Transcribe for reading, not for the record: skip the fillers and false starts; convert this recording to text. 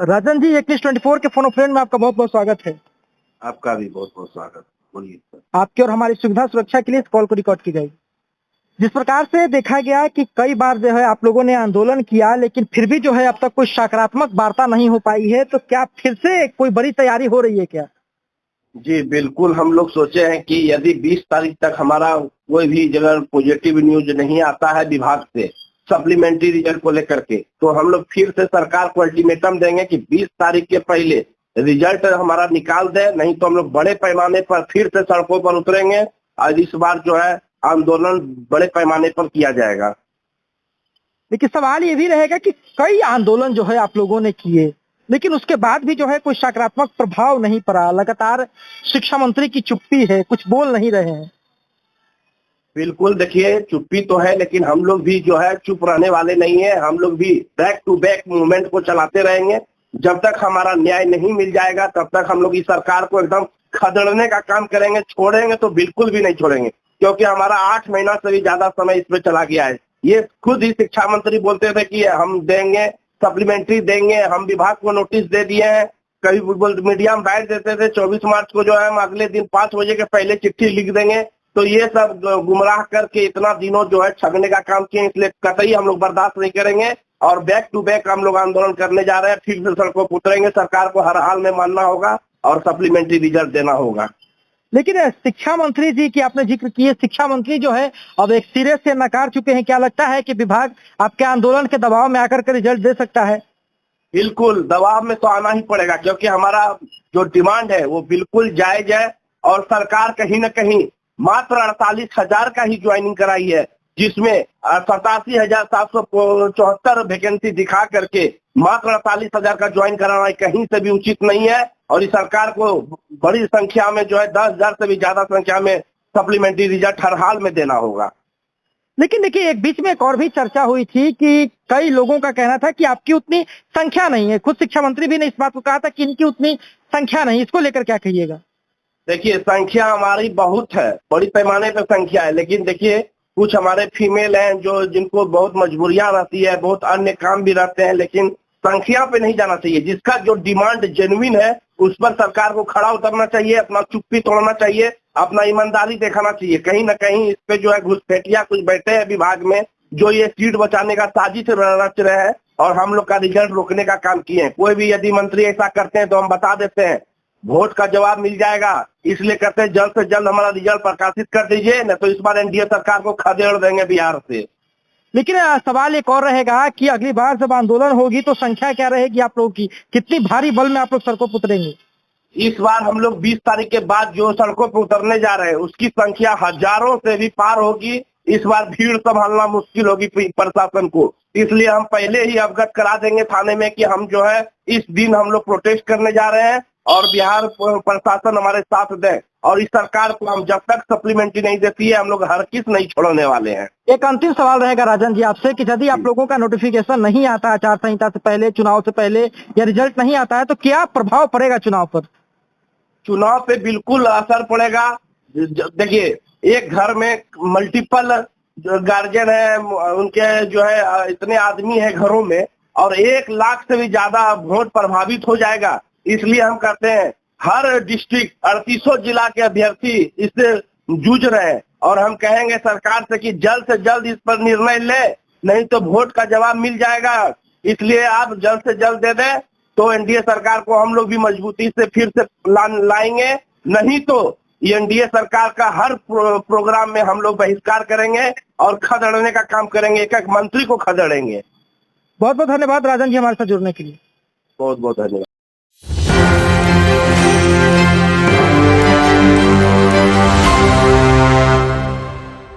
राजन जी, एक 24 के phone of friend में आपका बहुत बहुत स्वागत है। आपका भी बहुत बहुत स्वागत। बोलिए सर। आपकी और हमारी सुविधा सुरक्षा के लिए इस कॉल को रिकॉर्ड की गई। जिस प्रकार से देखा गया कि कई बार जो है आप लोगों ने आंदोलन किया, लेकिन फिर भी जो है अब तक कोई सकारात्मक वार्ता नहीं हो पाई है, तो क्या फिर से कोई बड़ी तैयारी हो रही है क्या? जी बिल्कुल, हम लोग सोचे हैं कि यदि 20 तारीख तक हमारा कोई भी जगह पॉजिटिव न्यूज नहीं आता है विभाग से सप्लीमेंट्री रिजल्ट को लेकर के, तो हम लोग फिर से सरकार को अल्टीमेटम देंगे कि 20 तारीख के पहले रिजल्ट हमारा निकाल दे, नहीं तो हम लोग बड़े पैमाने पर फिर से सड़कों पर उतरेंगे और इस बार जो है आंदोलन बड़े पैमाने पर किया जाएगा। लेकिन सवाल ये भी रहेगा कि कई आंदोलन जो है आप लोगों ने किए, लेकिन उसके बाद भी जो है कोई सकारात्मक प्रभाव नहीं पड़ा। लगातार शिक्षा मंत्री की चुप्पी है, कुछ बोल नहीं रहे हैं। बिल्कुल, देखिए चुप्पी तो है, लेकिन हम लोग भी जो है चुप रहने वाले नहीं है। हम लोग भी बैक टू बैक मूवमेंट को चलाते रहेंगे। जब तक हमारा न्याय नहीं मिल जाएगा तब तक हम लोग इस सरकार को एकदम खदेड़ने का काम करेंगे। छोड़ेंगे तो बिल्कुल भी नहीं छोड़ेंगे, क्योंकि हमारा 8 महीना से भी ज्यादा समय इस पे चला गया है। ये खुद ही शिक्षा मंत्री बोलते थे कि हम देंगे, सप्लीमेंट्री देंगे। हम विभाग को नोटिस दे दिए हैं। कभी मीडिया में बैठ देते थे 24 मार्च को जो है हम अगले दिन 5 बजे के पहले चिट्ठी लिख देंगे। तो ये सब गुमराह करके इतना दिनों जो है ठगने का काम किए, इसलिए कतई हम लोग बर्दाश्त नहीं करेंगे और बैक टू बैक हम लोग आंदोलन करने जा रहे हैं। फिर से सड़कों पर उतरेंगे। सरकार को हर हाल में मानना होगा और सप्लीमेंट्री रिजल्ट देना होगा। लेकिन शिक्षा मंत्री जी की आपने जिक्र किए, शिक्षा मंत्री जो है अब एक सिरे से नकार चुके हैं। क्या लगता है कि विभाग आपके आंदोलन के दबाव में आकर के रिजल्ट दे सकता है? बिल्कुल, दबाव में तो आना ही पड़ेगा, क्योंकि हमारा जो डिमांड है वो बिल्कुल जायज है और सरकार कहीं न कहीं मात्र 48,000 का ही ज्वाइनिंग कराई है, जिसमें 87,774 वैकेंसी दिखा करके मात्र 48,000 का ज्वाइन कराना कहीं से भी उचित नहीं है। और इस सरकार को बड़ी संख्या में जो है 10,000 से भी ज्यादा संख्या में सप्लीमेंट्री रिजल्ट हर हाल में देना होगा। लेकिन देखिए, एक बीच में एक और भी चर्चा हुई थी कि कई लोगों का कहना था कि आपकी उतनी संख्या नहीं है। खुद शिक्षा मंत्री भी ने इस बात को कहा था कि इनकी उतनी संख्या नहीं। इसको लेकर क्या कहिएगा? देखिए, संख्या हमारी बहुत है, बड़ी पैमाने पर संख्या है, लेकिन देखिए कुछ हमारे फीमेल हैं जो जिनको बहुत मजबूरियां रहती है, बहुत अन्य काम भी रहते हैं, लेकिन संख्या पे नहीं जाना चाहिए। जिसका जो डिमांड जेन्युइन है उस पर सरकार को खड़ा उतरना चाहिए, अपना चुप्पी तोड़ना चाहिए, अपना ईमानदारी दिखाना चाहिए। कहीं न कहीं इस पे जो है घुसपैठिया कुछ बैठे हैं विभाग में, जो ये सीट बचाने का साजिश रच रहे हैं और हम लोग का रिजल्ट रोकने का काम किए हैं। कोई भी यदि मंत्री ऐसा करते हैं तो हम बता देते हैं, वोट का जवाब मिल जाएगा। इसलिए कहते हैं जल्द से जल्द हमारा रिजल्ट प्रकाशित कर दीजिए, न तो इस बार एनडीए सरकार को खदेड़ देंगे बिहार से। लेकिन सवाल एक और रहेगा कि अगली बार जब आंदोलन होगी तो संख्या क्या रहेगी आप लोगों की? कितनी भारी बल में आप लोग सड़कों पर उतरेंगे? इस बार हम लोग 20 तारीख के बाद जो सड़कों पर उतरने जा रहे हैं उसकी संख्या हजारों से भी पार होगी। इस बार भीड़ संभालना मुश्किल होगी प्रशासन को, इसलिए हम पहले ही अवगत करा देंगे थाने में कि हम जो है इस दिन हम लोग प्रोटेस्ट करने जा रहे हैं और बिहार प्रशासन हमारे साथ दे। और इस सरकार को हम जब तक सप्लीमेंट्री नहीं देती है हम लोग हर किस नहीं छोड़ने वाले हैं। एक अंतिम सवाल रहेगा राजन जी आपसे कि यदि आप लोगों का नोटिफिकेशन नहीं आता आचार संहिता से पहले, चुनाव से पहले, या रिजल्ट नहीं आता है, तो क्या प्रभाव पड़ेगा चुनाव पर? चुनाव पे बिल्कुल असर पड़ेगा। देखिए, एक घर में मल्टीपल गार्जियन है, उनके जो है इतने आदमी है घरों में, और 1 लाख से भी ज्यादा वोट प्रभावित हो जाएगा। इसलिए हम कहते हैं हर डिस्ट्रिक्ट 3800 जिला के अभ्यर्थी इससे जूझ रहे हैं और हम कहेंगे सरकार से कि जल्द से जल्द इस पर निर्णय ले, नहीं तो वोट का जवाब मिल जाएगा। इसलिए आप जल्द से जल्द दे दें तो एनडीए सरकार को हम लोग भी मजबूती से फिर से लाएंगे, नहीं तो एनडीए सरकार का हर प्रोग्राम में हम लोग बहिष्कार करेंगे और खदेड़ने का काम करेंगे, एक एक मंत्री को खदेड़ेंगे। बहुत बहुत धन्यवाद राजन जी हमारे साथ जुड़ने के लिए। बहुत बहुत धन्यवाद।